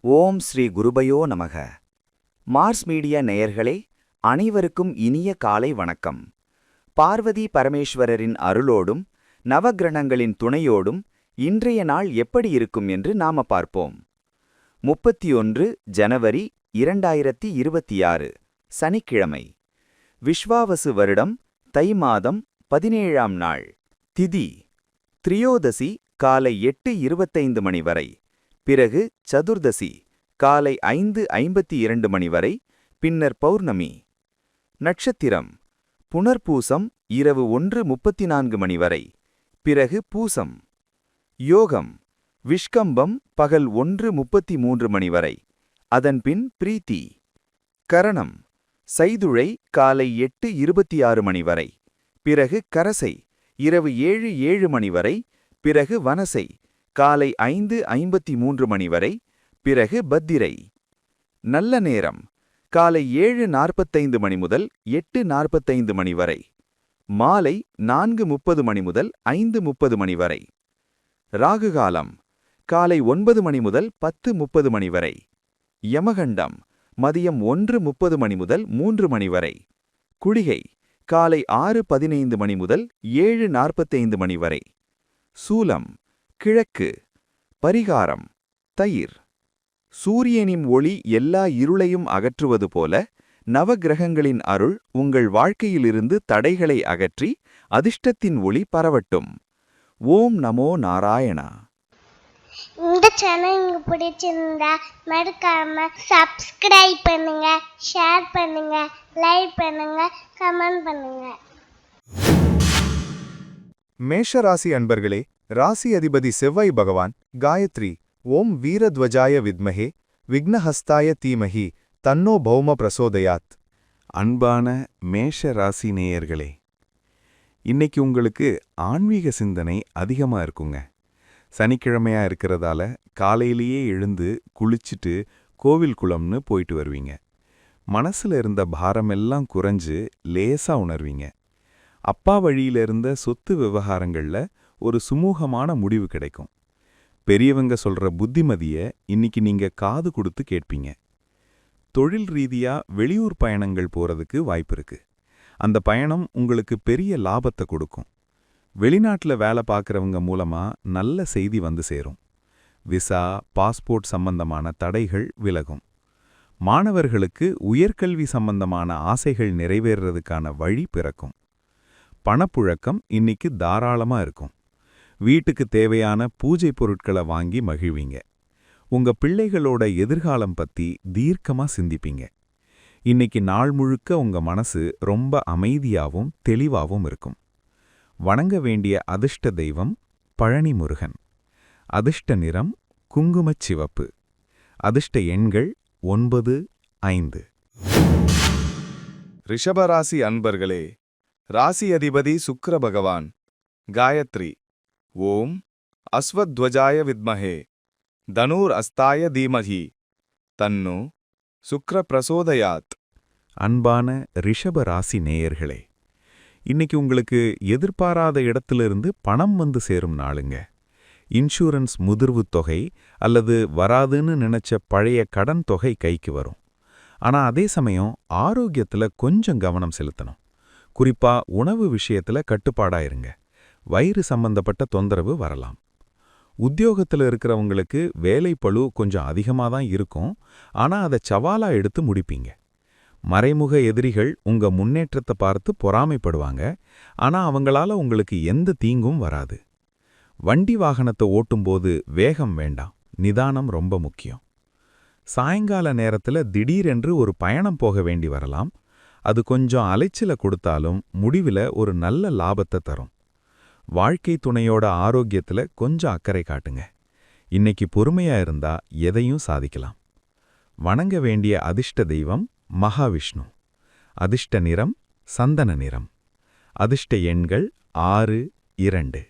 ஓம் ஸ்ரீ குருபயோ நமக. Mars media நேயர்களே, அனைவருக்கும் இனிய காலை வணக்கம். பார்வதி பரமேஸ்வரரின் அருளோடும் நவக்கிரகங்களின் துணையோடும் இன்றைய நாள் எப்படி இருக்கும் என்று நாம பார்ப்போம். 31 ஜனவரி 2026 சனிக்கிழமை. விஸ்வாவசு வருடம் தை மாதம் 17ஆம் நாள். திதி திரியோதசி காலை 8:25 மணி வரை, பிறகு சதுர்தசி காலை 5:52 மணி வரை, பின்னர் பௌர்ணமி. நட்சத்திரம் புனர்பூசம் இரவு 1:34 மணி வரை, பிறகு பூசம். யோகம் விஷ்கம்பம் பகல் 1:33 மணி வரை, அதன்பின் பிரீத்தி. கரணம் சைதுழை காலை 8:26 மணி வரை, பிறகு கரசை இரவு 7:07 மணி வரை, பிறகு வனசை காலை 5:53 மணி வரை, பிறகு பத்திரை. நல்ல நேரம் காலை 7:45 மணி முதல் 8:45 மணி வரை, மாலை 4:30 மணி முதல் 5:30 மணி வரை. ராகுகாலம் காலை 9 மணி முதல் 10:30 மணி வரை. யமகண்டம் மதியம் 1:30 மணி முதல் 3 மணி வரை. குளிகை காலை 6:15 மணி முதல் 7:45 மணி வரை. சூலம் கிழக்கு. பரிகாரம் தயிர். சூரியனின் ஒளி எல்லா இருளையும் அகற்றுவது போல நவக்கிரகங்களின் அருள் உங்கள் வாழ்க்கையிலிருந்து தடைகளை அகற்றி அதிர்ஷ்டத்தின் ஒளி பரவட்டும். ஓம் நமோ நாராயணா. இந்த சேனல் உங்களுக்கு பிடிச்சிருந்தா மறக்காம சப்ஸ்கிரைப் பண்ணுங்க, ஷேர் பண்ணுங்க, லைக் பண்ணுங்க, கமெண்ட் பண்ணுங்க. மேஷராசி அன்பர்களே, ராசி அதிபதி செவ்வாய் பகவான் காயத்ரி ஓம் வீரத்வஜாய வித்மஹே விக்னஹஸ்தாய தீமஹி தன்னோ பௌம பிரசோதயாத். அன்பான மேஷ ராசி நேயர்களே, இன்னைக்கு உங்களுக்கு ஆன்மீக சிந்தனை அதிகமா இருக்குங்க. சனிக்கிழமையா இருக்கிறதால காலையிலேயே எழுந்து குளிச்சுட்டு கோவில் குளம்னு போயிட்டு வருவீங்க. மனசுல இருந்த பாரமெல்லாம் குறைஞ்சு லேசா உணர்வீங்க. அப்பா வழியில இருந்த சொத்து விவகாரங்கள்ல ஒரு சுமூகமான முடிவு கிடைக்கும். பெரியவங்க சொல்ற புத்திமதிய இன்னைக்கு நீங்க காது கொடுத்து கேட்பீங்க. தொழில் ரீதியா வெளியூர் பயணங்கள் போறதுக்கு வாய்ப்பு இருக்கு. அந்த பயணம் உங்களுக்கு பெரிய லாபத்தை கொடுக்கும். வெளிநாட்டுல வேலை பார்க்கறவங்க மூலமா நல்ல செய்தி வந்து சேரும். விசா, பாஸ்போர்ட் சம்பந்தமான தடைகள் விலகும். மாணவர்களுக்கு உயர்கல்வி சம்பந்தமான ஆசைகள் நிறைவேறதுக்கான வழி பிறக்கும். பணப்புழக்கம் இன்னைக்கு தாராளமா இருக்கும். வீட்டுக்கு தேவையான பூஜை பொருட்களை வாங்கி மகிழ்வீங்க. உங்க பிள்ளைகளோட எதிர்காலம் பத்தி தீர்க்கமா சிந்திப்பீங்க. இன்னைக்கு நாள் முழுக்க உங்க மனசு ரொம்ப அமைதியாவும் தெளிவாவும் இருக்கும். வணங்க வேண்டிய அதிர்ஷ்ட தெய்வம் பழனி முருகன். அதிர்ஷ்ட நிறம் குங்குமச் சிவப்பு. அதிர்ஷ்ட எண்கள் 9, 5. ரிஷபராசி அன்பர்களே, ராசி அதிபதி சுக்கிர பகவான் காயத்ரி ஓம் அஸ்வத்வஜாய வித்மஹே தனூர் அஸ்தாய தீமஹி தன்னோ சுக்ர பிரசோதயாத். அன்பான ரிஷப ராசி நேயர்களே, இன்னைக்கு உங்களுக்கு எதிர்பாராத இடத்திலிருந்து பணம் வந்து சேரும் நாளுங்க. இன்சூரன்ஸ் முதிர்வு தொகை அல்லது வராதுன்னு நினைச்ச பழைய கடன் தொகை கைக்கு வரும். ஆனா அதே சமயம் ஆரோக்கியத்துல கொஞ்சம் கவனம் செலுத்தணும். குறிப்பா உணவு விஷயத்துல கட்டுப்பாடா இருங்க. வயிறு சம்பந்தப்பட்ட தொந்தரவு வரலாம். உத்தியோகத்துல இருக்கிறவங்களுக்கு வேலைப்பளு கொஞ்சம் அதிகமாக தான் இருக்கும். ஆனா அதை சவாலா எடுத்து முடிப்பீங்க. மறைமுக எதிரிகள் உங்க முன்னேற்றத்தை பார்த்து பொறாமைப்படுவாங்க. ஆனா அவங்களால உங்களுக்கு எந்த தீங்கும் வராது. வண்டி வாகனத்தை ஓட்டும்போது வேகம் வேண்டாம், நிதானம் ரொம்ப முக்கியம். சாயங்கால நேரத்துல திடீரென்று ஒரு பயணம் போக வேண்டி வரலாம். அது கொஞ்சம் அலைச்சல கொடுத்தாலும் முடிவில் ஒரு நல்ல லாபத்தை தரும். வாழ்க்கை துணையோட ஆரோக்கியத்துல கொஞ்சம் அக்கறை காட்டுங்க. இன்னைக்கு பொறுமையா இருந்தா எதையும் சாதிக்கலாம். வணங்க வேண்டிய அதிர்ஷ்ட தெய்வம் மகாவிஷ்ணு. அதிர்ஷ்ட நிறம் சந்தன நிறம். அதிர்ஷ்ட எண்கள் 6, 2.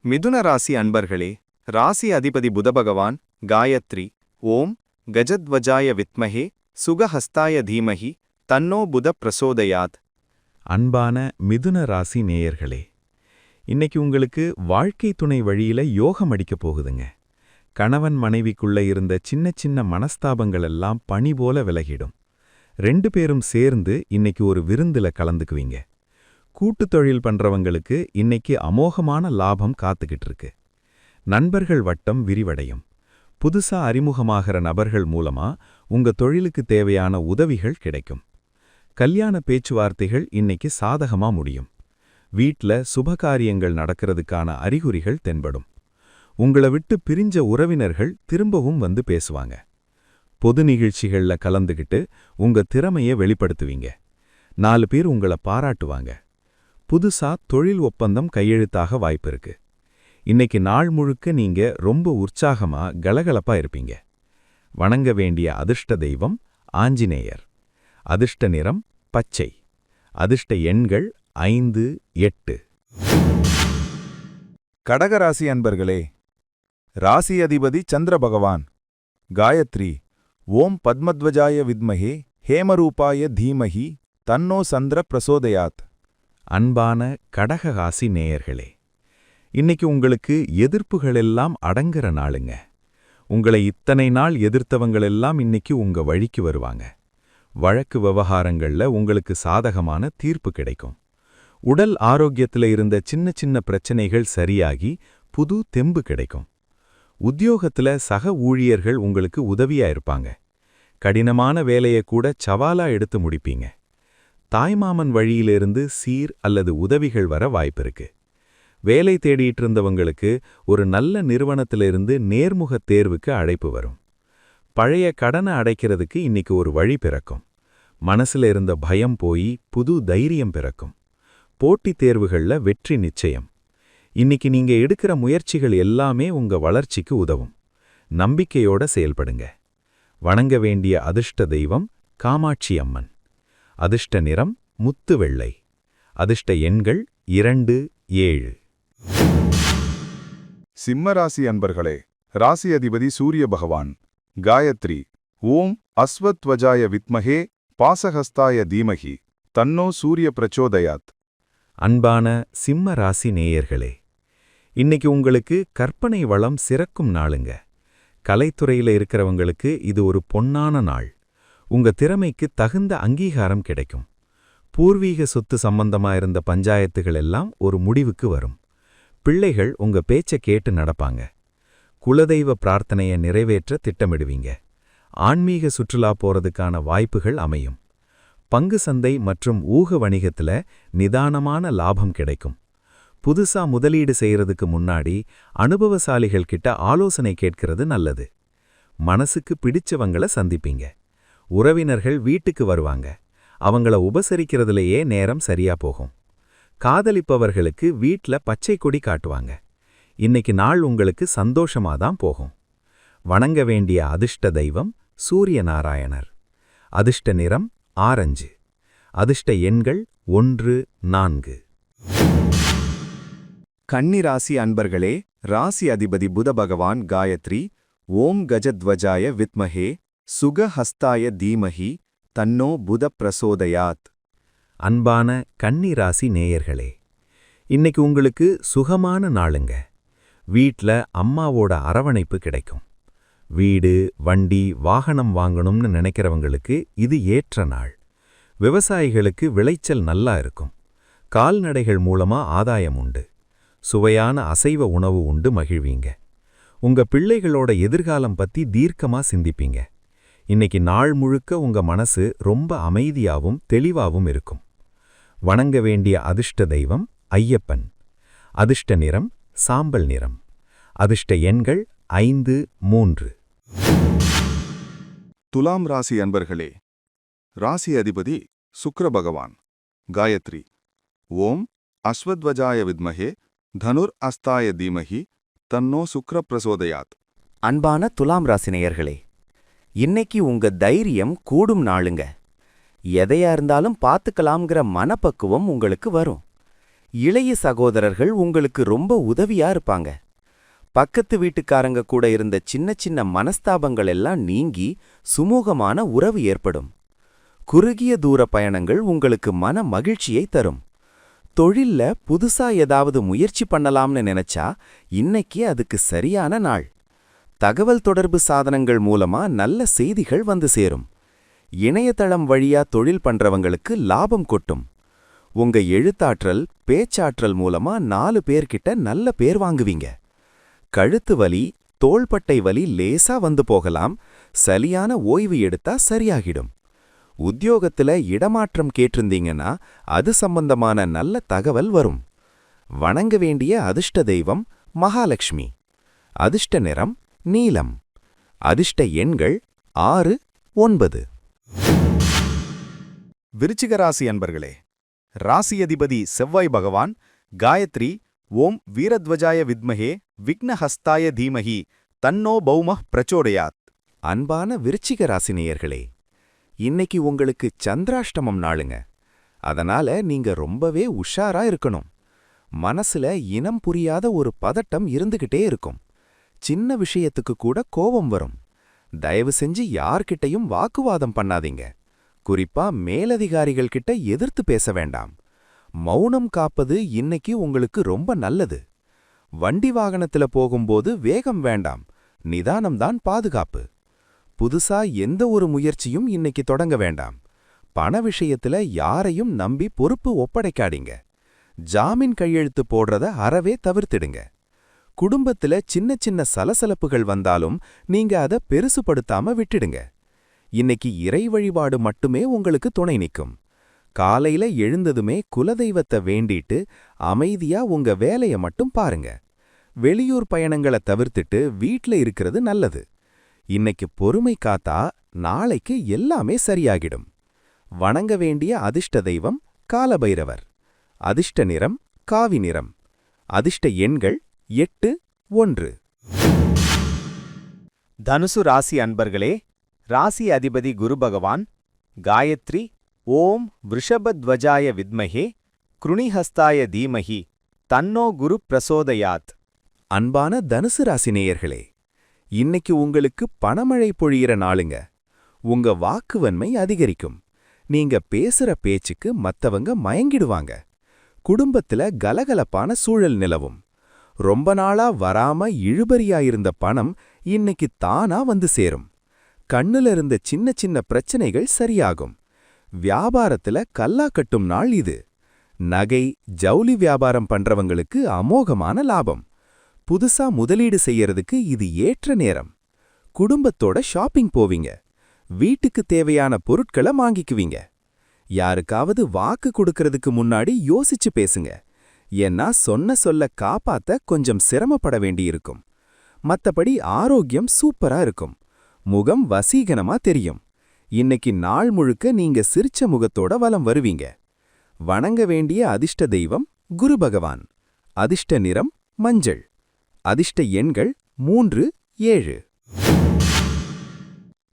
மிதுன ராசி அன்பர்களே, ராசி அதிபதி புதபகவான் காயத்ரி ஓம் கஜத்வஜாய வித்மஹே சுகஹஸ்தாய தீமஹி தன்னோ புத பிரசோதயாத். அன்பான மிதுன ராசி நேயர்களே, இன்னைக்கு உங்களுக்கு வாழ்க்கை துணை வழியில யோகம் அடிக்கப் போகுதுங்க. கணவன் மனைவிக்குள்ள இருந்த சின்ன சின்ன மனஸ்தாபங்களெல்லாம் பனி போல விலகிடும். 2 பேரும் சேர்ந்து இன்னைக்கு ஒரு விருந்துல கலந்துக்குவீங்க. கூட்டுத் தொழில் பண்றவங்களுக்கு இன்னைக்கு அமோகமான லாபம் காத்துக்கிட்டு இருக்கு. நண்பர்கள் வட்டம் விரிவடையும். புதுசா அறிமுகமாகிற நபர்கள் மூலமா உங்க தொழிலுக்கு தேவையான உதவிகள் கிடைக்கும். கல்யாண பேச்சுவார்த்தைகள் இன்னைக்கு சாதகமா முடியும். வீட்ல சுபகாரியங்கள் நடக்கிறதுக்கான அறிகுறிகள் தென்படும். உங்களை விட்டு பிரிஞ்ச உறவினர்கள் திரும்பவும் வந்து பேசுவாங்க. பொது நிகழ்ச்சிகள்ல கலந்துகிட்டு உங்க திறமையை வெளிப்படுத்துவீங்க. 4 பேர் உங்களை பாராட்டுவாங்க. புதுசா தொழில் ஒப்பந்தம் கையெழுத்தாக வாய்ப்பிருக்கு. இன்னைக்கு நாள் முழுக்க நீங்க ரொம்ப உற்சாகமா கலகலப்பா இருப்பீங்க. வணங்க வேண்டிய அதிர்ஷ்ட தெய்வம் ஆஞ்சநேயர். அதிர்ஷ்ட நிறம் பச்சை. அதிர்ஷ்ட எண்கள் 5, 8. கடகராசி அன்பர்களே, ராசி அதிபதி சந்திர பகவான். காயத்ரி ஓம் பத்மத்வஜாய வித்மஹே ஹேமரூபாய தீமஹி தன்னோ சந்திர பிரசோதயாத். அன்பான கடகராசி நேயர்களே, இன்னைக்கு உங்களுக்கு எதிர்ப்புகளெல்லாம் அடங்குற நாளுங்க. உங்களை இத்தனை நாள் எதிர்த்தவங்களெல்லாம் இன்னைக்கு உங்க வழிக்கு வருவாங்க. வழக்கு விவகாரங்கள்ல உங்களுக்கு சாதகமான தீர்ப்பு கிடைக்கும். உடல் ஆரோக்கியத்துல இருந்த சின்ன சின்ன பிரச்சனைகள் சரியாகி புது தெம்பு கிடைக்கும். உத்தியோகத்துல சக ஊழியர்கள் உங்களுக்கு உதவியா இருப்பாங்க. கடினமான வேலையை கூட சவாலா எடுத்து முடிப்பீங்க. தாய்மாமன் வழியிலிருந்து சீர் அல்லது உதவிகள் வர வாய்ப்பிருக்கு. வேலை தேடிட்டு இருந்தவங்களுக்கு ஒரு நல்ல நிறுவனத்திலிருந்து நேர்முக தேர்வுக்கு அழைப்பு வரும். பழைய கடனை அடைக்கிறதுக்கு இன்னைக்கு ஒரு வழி பிறக்கும். மனசுல இருந்த பயம் போய் புது தைரியம் பிறக்கும். போட்டித் தேர்வுகள்ல வெற்றி நிச்சயம். இன்னைக்கு நீங்க எடுக்கிற முயற்சிகள் எல்லாமே உங்க வளர்ச்சிக்கு உதவும். நம்பிக்கையோட செயல்படுங்க. வணங்க வேண்டிய அதிர்ஷ்ட தெய்வம் காமாட்சி அம்மன். அதிர்ஷ்ட நிறம் முத்து வெள்ளை. அதிர்ஷ்ட எண்கள் 2, 7. சிம்மராசி அன்பர்களே, ராசி அதிபதி சூரிய பகவான். காயத்ரி ஓம் அஸ்வத்வஜாய வித்மஹே பாசஹஸ்தாய தீமஹி தன்னோ சூரிய பிரச்சோதயாத். அன்பான சிம்ம ராசி நேயர்களே, இன்னைக்கு உங்களுக்கு கற்பனை வளம் சிறக்கும் நாளுங்க. கலைத்துறையில இருக்கிறவங்களுக்கு இது ஒரு பொன்னான நாள். உங்க திறமைக்கு தகுந்த அங்கீகாரம் கிடைக்கும். பூர்வீக சொத்து சம்பந்தமா இருந்த பஞ்சாயத்துகள் எல்லாம் ஒரு முடிவுக்கு வரும். பிள்ளைகள் உங்க பேச்ச கேட்டு நடப்பாங்க. குலதெய்வ பிரார்த்தனையை நிறைவேற்ற திட்டமிடுவீங்க. ஆன்மீக சுற்றுலா போறதுக்கான வாய்ப்புகள் அமையும். பங்கு சந்தை மற்றும் ஊக வணிகத்துல நிதானமான லாபம் கிடைக்கும். புதுசா முதலீடு செய்யறதுக்கு முன்னாடி அனுபவசாலிகள் கிட்ட ஆலோசனை கேட்கிறது நல்லது. மனசுக்கு பிடிச்சவங்கள சந்திப்பீங்க. உறவினர்கள் வீட்டுக்கு வருவாங்க. அவங்கள உபசரிக்கிறதுலயே நேரம் சரியா போகும். காதலிப்பவர்களுக்கு வீட்ல பச்சை கொடி காட்டுவாங்க. இன்னைக்கு நாள் உங்களுக்கு சந்தோஷமாதான் போகும். வணங்க வேண்டிய அதிர்ஷ்ட தெய்வம் சூரிய நாராயணர். அதிர்ஷ்ட நிறம் ஆரஞ்சு. அதிர்ஷ்ட எண்கள் 1, 4. கன்னிராசி அன்பர்களே, ராசி அதிபதி புத பகவான். காயத்ரி ஓம் கஜத்வஜாய வித்மஹே சுகஹஸ்தாய தீமஹி தன்னோ புத பிரசோதயாத். அன்பான கன்னிராசி நேயர்களே, இன்னைக்கு உங்களுக்கு சுகமான நாளுங்க. வீட்ல அம்மாவோட அரவணைப்பு கிடைக்கும். வீடு, வண்டி, வாகனம் வாங்கணும்னு நினைக்கிறவங்களுக்கு இது ஏற்ற நாள். விவசாயிகளுக்கு விளைச்சல் நல்லா இருக்கும். கால்நடைகள் மூலமா ஆதாயம் உண்டு. சுவையான அசைவ உணவு உண்டு மகிழ்வீங்க. உங்க பிள்ளைகளோட எதிர்காலம் பத்தி தீர்க்கமா சிந்திப்பீங்க. இன்னைக்கு நாள் முழுக்க உங்க மனசு ரொம்ப அமைதியாவும் தெளிவாவும் இருக்கும். வணங்க வேண்டிய அதிர்ஷ்ட தெய்வம் ஐயப்பன். அதிர்ஷ்ட நிறம் சாம்பல் நிறம். அதிர்ஷ்ட எண்கள் 5, 3. துலாம் ராசி அன்பர்களே, ராசி அதிபதி சுக்கிர பகவான். காயத்ரி ஓம் அஸ்வத்வஜாய வித்மஹே தனுர் அஸ்தாய தீமஹி தன்னோ சுக்கிர பிரசோதயாத். அன்பான துலாம் ராசி நேயர்களே, இன்னைக்கு உங்க தைரியம் கூடும் நாளுங்க. எதையா இருந்தாலும் பார்த்துக்கலாம்ங்கிற மனப்பக்குவம் உங்களுக்கு வரும். இளைய சகோதரர்கள் உங்களுக்கு ரொம்ப உதவியா இருப்பாங்க. பக்கத்து வீட்டுக்காரங்க கூட இருந்த சின்ன சின்ன மனஸ்தாபங்கள் எல்லாம் நீங்கி சுமூகமான உறவு ஏற்படும். குறுகிய தூர பயணங்கள் உங்களுக்கு மன மகிழ்ச்சியை தரும். தொழில்ல புதுசா ஏதாவது முயற்சி பண்ணலாம்னு நினைச்சா இன்னைக்கு அதுக்கு சரியான நாள். தகவல் தொடர்பு சாதனங்கள் மூலமா நல்ல செய்திகள் வந்து சேரும். இணையதளம் வழியா தொழில் பண்றவங்களுக்கு லாபம் கொட்டும். உங்க எழுத்தாற்றல், பேச்சாற்றல் மூலமா 4 பேர்கிட்ட நல்ல பேர் வாங்குவீங்க. கழுத்து வலி, தோள்பட்டை வலி லேசா வந்து போகலாம், சரியான ஓய்வு எடுத்தா சரியாகிடும். உத்தியோகத்துல இடமாற்றம் கேட்டிருந்தீங்கன்னா அது சம்பந்தமான நல்ல தகவல் வரும். வணங்க வேண்டிய அதிர்ஷ்ட தெய்வம் மகாலட்சுமி. அதிர்ஷ்ட நிறம் நீலம். அதிர்ஷ்ட எண்கள் 6, 9. விருச்சிக ராசி அன்பர்களே, ராசியதிபதி செவ்வாய் பகவான் காயத்ரி ஓம் வீரத்வஜாய வித்மஹே விக்னஹஸ்தாய தீமஹி தன்னோ பௌமः பிரச்சோடயாத். அன்பான விருச்சிக ராசி நேயர்களே, இன்னைக்கு உங்களுக்கு சந்திராஷ்டமம் நாளுங்க. அதனால நீங்க ரொம்பவே உஷாரா இருக்கணும். மனசுல இனம் புரியாத ஒரு பதட்டம் இருந்துகிட்டே இருக்கும். சின்ன விஷயத்துக்கு கூட கோபம் வரும். தயவு செஞ்சு யார்கிட்டையும் வாக்குவாதம் பண்ணாதீங்க. குறிப்பா மேலதிகாரிகள் கிட்ட எதிர்த்து பேச வேண்டாம். மௌனம் காப்பது இன்னைக்கு உங்களுக்கு ரொம்ப நல்லது. வண்டி வாகனத்துல போகும்போது வேகம் வேண்டாம், நிதானம்தான் பாதுகாப்பு. புதுசா எந்த ஒரு முயற்சியும் இன்னைக்கு தொடங்க வேண்டாம். பண விஷயத்துல யாரையும் நம்பி பொறுப்பு ஒப்படைக்காதீங்க. ஜாமீன் கையெழுத்து போடுறத அறவே தவிர்த்திடுங்க. குடும்பத்துல சின்ன சின்ன சலசலப்புகள் வந்தாலும் நீங்க அதை பெருசுபடுத்தாம விட்டுடுங்க. இன்னைக்கு இறை வழிபாடு மட்டுமே உங்களுக்கு துணை நிற்கும். காலையில எழுந்ததுமே குலதெய்வத்தை வேண்டிட்டு அமைதியா உங்க வேலைய மட்டும் பாருங்க. வெளியூர் பயணங்களை தவிர்த்துட்டு வீட்ல இருக்கிறது நல்லது. இன்னைக்கு பொறுமை காத்தா நாளைக்கு எல்லாமே சரியாகிடும். வணங்க வேண்டிய அதிர்ஷ்ட தெய்வம் காலபைரவர். அதிர்ஷ்ட நிறம் காவி நிறம். அதிர்ஷ்ட எண்கள் 8, 1. தனுசு ராசி அன்பர்களே, ராசி அதிபதி குரு பகவான் காயத்ரி ஓம் விருஷபத்வஜாய வித்மஹே கிருணிஹஸ்தாய தீமஹி தன்னோ குரு பிரசோதயாத். அன்பான தனுசு ராசி நேயர்களே, இன்னைக்கு உங்களுக்கு பணமழை பொழியிற நாளுங்க. உங்க வாக்குவன்மை அதிகரிக்கும். நீங்க பேசுற பேச்சுக்கு மத்தவங்க மயங்கிடுவாங்க. குடும்பத்துல கலகலப்பான சூழல் நிலவும். ரொம்ப நாளா வராம இழுபறியாயிருந்த பணம் இன்னைக்கு தானா வந்து சேரும். கண்ணுல இருந்த சின்ன சின்ன பிரச்சனைகள் சரியாகும். வியாபாரத்துல கல்லா கட்டும் நாள் இது. நகை, ஜவுளி வியாபாரம் பண்றவங்களுக்கு அமோகமான லாபம். புதுசா முதலீடு செய்யறதுக்கு இது ஏற்ற நேரம். குடும்பத்தோட ஷாப்பிங் போவீங்க. வீட்டுக்கு தேவையான பொருட்களை வாங்கிக்குவீங்க. யாருக்காவது வாக்கு கொடுக்கறதுக்கு முன்னாடி யோசிச்சு பேசுங்க. ஏன்னா சொன்ன சொல்ல காப்பாத்த கொஞ்சம் சிரமப்பட வேண்டியிருக்கும். மத்தபடி ஆரோக்கியம் சூப்பரா இருக்கும். முகம் வசீகனமா தெரியும். இன்னைக்கு நாள் முழுக்க நீங்க சிரிச்ச முகத்தோட வலம் வருவீங்க. வணங்க வேண்டிய அதிர்ஷ்ட தெய்வம் குரு பகவான். அதிர்ஷ்ட நிறம் மஞ்சள். அதிர்ஷ்ட எண்கள் 3, 7.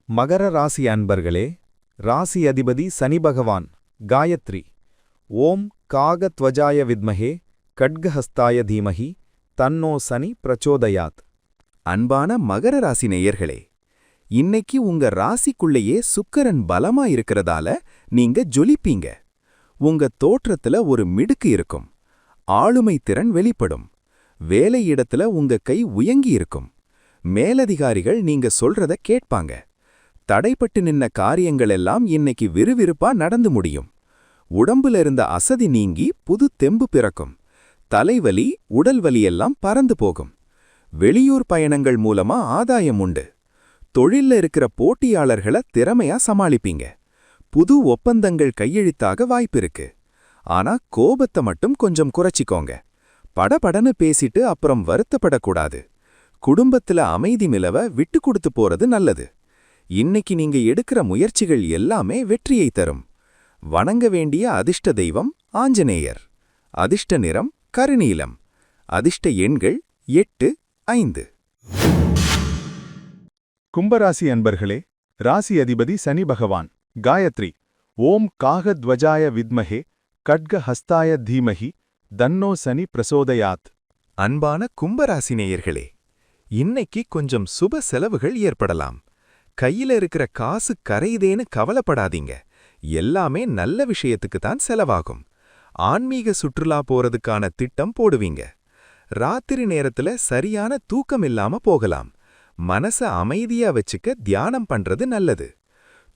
மகர ராசி அன்பர்களே, ராசி அதிபதி சனி பகவான் காயத்ரி ஓம் காகத்வஜாய வித்மஹே கட்கஹஸ்தாய தீமஹி தன்னோ சனி பிரச்சோதயாத். அன்பான மகர ராசி நேயர்களே, இன்னைக்கு உங்க ராசிக்குள்ளேயே சுக்கிரன் பலமா இருக்கறதால நீங்க ஜொலிப்பீங்க. உங்க தோற்றத்துல ஒரு மிடுக்கு இருக்கும். ஆளுமை திறன் வெளிப்படும். வேலையிடத்துல உங்க கை உயங்கி இருக்கும். மேலதிகாரிகள் நீங்க சொல்றத கேட்பாங்க. தடைப்பட்டு நின்ன காரியங்கள் எல்லாம் இன்னைக்கு விறுவிறுப்பா நடந்து முடியும். உடம்புல இருந்த அசதி நீங்கி புது தெம்பு பிறக்கும். தலைவலி, உடல்வலி எல்லாம் பறந்து போகும். வெளியூர் பயணங்கள் மூலமா ஆதாயம் உண்டு. தொழில்ல இருக்கிற போட்டியாளர்களை திறமையா சமாளிப்பீங்க. புது ஒப்பந்தங்கள் கையெழுத்தாக வாய்ப்பிருக்கு. ஆனா கோபத்தை மட்டும் கொஞ்சம் குறைச்சிக்கோங்க. படபடன்னு பேசிட்டு அப்புறம் வருத்தப்படக்கூடாது. குடும்பத்துல அமைதி நிலவ விட்டு கொடுத்து போறது நல்லது. இன்னைக்கு நீங்க எடுக்கிற முயற்சிகள் எல்லாமே வெற்றியை தரும். வணங்க வேண்டிய அதிர்ஷ்ட தெய்வம் ஆஞ்சநேயர். அதிர்ஷ்ட நிறம் கருநீலம். அதிர்ஷ்ட எண்கள் 8, 5. கும்பராசி அன்பர்களே, ராசி அதிபதி சனி பகவான் காயத்ரி ஓம் காகத்வஜாய வித்மஹே கட்கஹஸ்தாய தீமஹி தன்னோ சனி பிரசோதயாத். அன்பான கும்பராசி நேயர்களே, இன்னைக்கு கொஞ்சம் சுப செலவுகள் ஏற்படலாம். கையில இருக்கிற காசு கரையுதேன்னு கவலைப்படாதீங்க. எல்லாமே நல்ல விஷயத்துக்கு தான் செலவாகும். ஆன்மீக சுற்றுலா போறதுக்கான திட்டம் போடுவீங்க. ராத்திரி நேரத்துல சரியான தூக்கம் இல்லாம போகலாம். மனச அமைதியா வச்சுக்க தியானம் பண்றது நல்லது.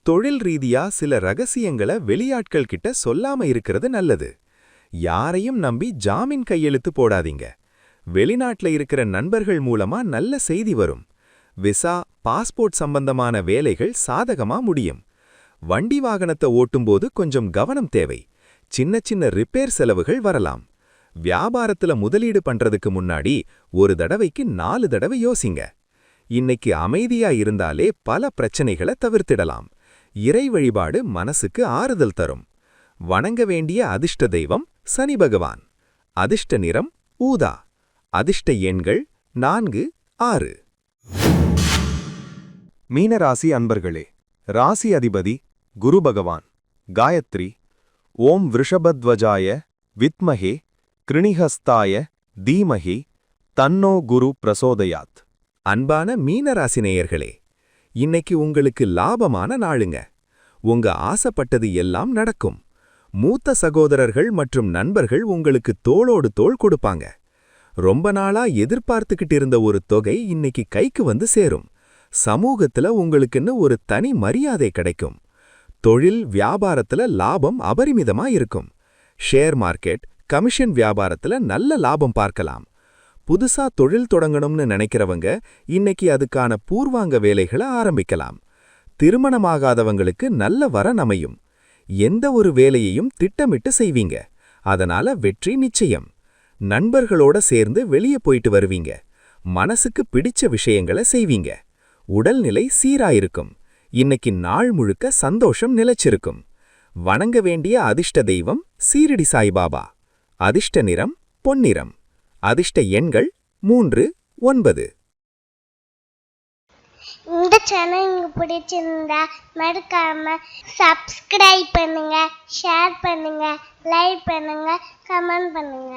தொழில் ரீதியா சில ரகசியங்களை வெளியாட்கள் கிட்ட சொல்லாம இருக்கிறது நல்லது. யாரையும் நம்பி ஜாமீன் கையெழுத்து போடாதீங்க. வெளிநாட்டுல இருக்கிற நண்பர்கள் மூலமா நல்ல செய்தி வரும். விசா, பாஸ்போர்ட் சம்பந்தமான வேலைகள் சாதகமா முடியும். வண்டி வாகனத்தை ஓட்டும்போது கொஞ்சம் கவனம் தேவை. சின்ன சின்ன ரிப்பேர் செலவுகள் வரலாம். வியாபாரத்துல முதலீடு பண்றதுக்கு முன்னாடி ஒரு தடவைக்கு 4 தடவை யோசிங்க. இன்னைக்கு அமைதியா இருந்தாலே பல பிரச்சனைகளை தவிர்த்திடலாம். இறை வழிபாடு மனசுக்கு ஆறுதல் தரும். வணங்க வேண்டிய அதிர்ஷ்ட தெய்வம் சனி பகவான். அதிர்ஷ்ட நிறம் ஊதா. அதிர்ஷ்ட எண்கள் 4, 6. மீனராசி அன்பர்களே, ராசி அதிபதி குரு பகவான். காயத்ரி. ஓம் விருஷபத்வஜாய வித்மஹே கிருணிஹஸ்தாய தீமஹி தன்னோ குரு பிரசோதயாத். அன்பான மீனராசி நேயர்களே, இன்னைக்கு உங்களுக்கு லாபமான நாளுங்க. உங்க ஆசைப்பட்டது எல்லாம் நடக்கும். மூத்த சகோதரர்கள் மற்றும் நண்பர்கள் உங்களுக்கு தோளோடு தோள் கொடுப்பாங்க. ரொம்ப நாளா எதிர்பார்த்துக்கிட்டு இருந்த ஒரு தொகை இன்னைக்கு கைக்கு வந்து சேரும். சமூகத்துல உங்களுக்குன்னு ஒரு தனி மரியாதை கிடைக்கும். தொழில் வியாபாரத்துல லாபம் அபரிமிதமா இருக்கும். ஷேர் மார்க்கெட், கமிஷன் வியாபாரத்துல நல்ல லாபம் பார்க்கலாம். புதுசா தொழில் தொடங்கணும்னு நினைக்கிறவங்க இன்னைக்கு அதுக்கான பூர்வாங்க வேலைகளை ஆரம்பிக்கலாம். திருமணமாகாதவங்களுக்கு நல்ல வரன் அமையும். எந்த ஒரு வேலையையும் திட்டமிட்டு செய்வீங்க. அதனால வெற்றி நிச்சயம். நண்பர்களோட சேர்ந்து வெளியே போயிட்டு வருவீங்க. மனசுக்கு பிடிச்ச விஷயங்களை செய்வீங்க. உடல்நிலை சீராயிருக்கும். இன்னைக்கு நாள் முழுக்க சந்தோஷம் நிலைச்சிருக்கும். வணங்க வேண்டிய அதிர்ஷ்ட தெய்வம் சீரடி சாய்பாபா. அதிர்ஷ்ட நிறம் பொன்னிறம். அதிர்ஷ்ட எண்கள் 3, 9. இந்த சேனல் உங்களுக்கு பிடிச்சிருந்தா மறக்காம சப்ஸ்கிரைப் பண்ணுங்க, ஷேர் பண்ணுங்க, லைக் பண்ணுங்க, கமெண்ட் பண்ணுங்க.